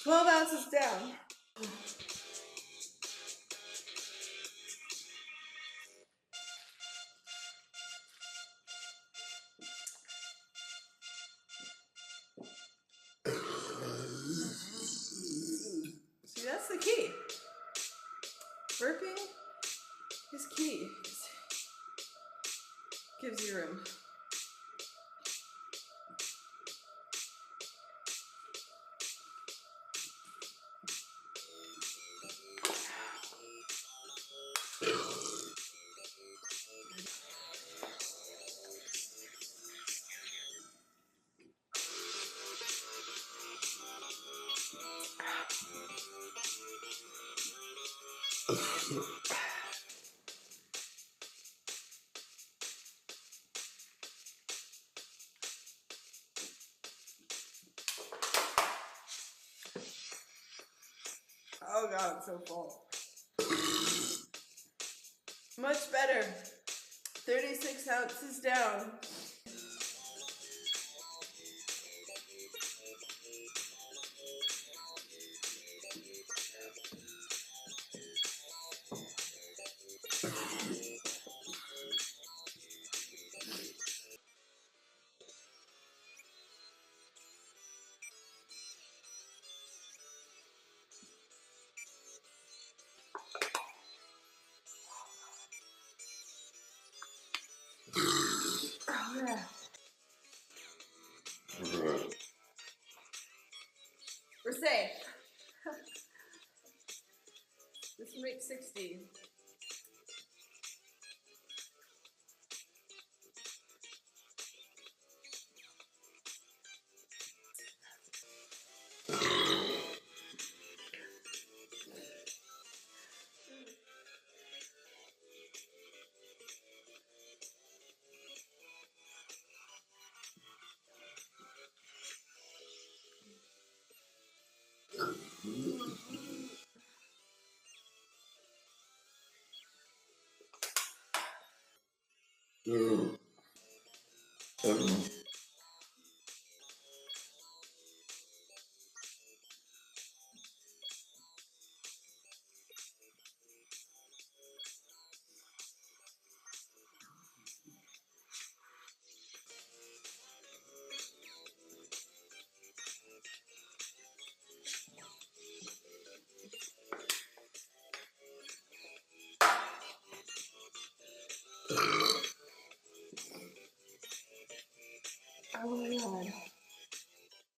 12 ounces down. See, that's the key. Burping is key. Gives you room. Oh God, I'm so full. Much better. 36 ounces down. Oh yeah. We're safe. This will make 60. Oh my God.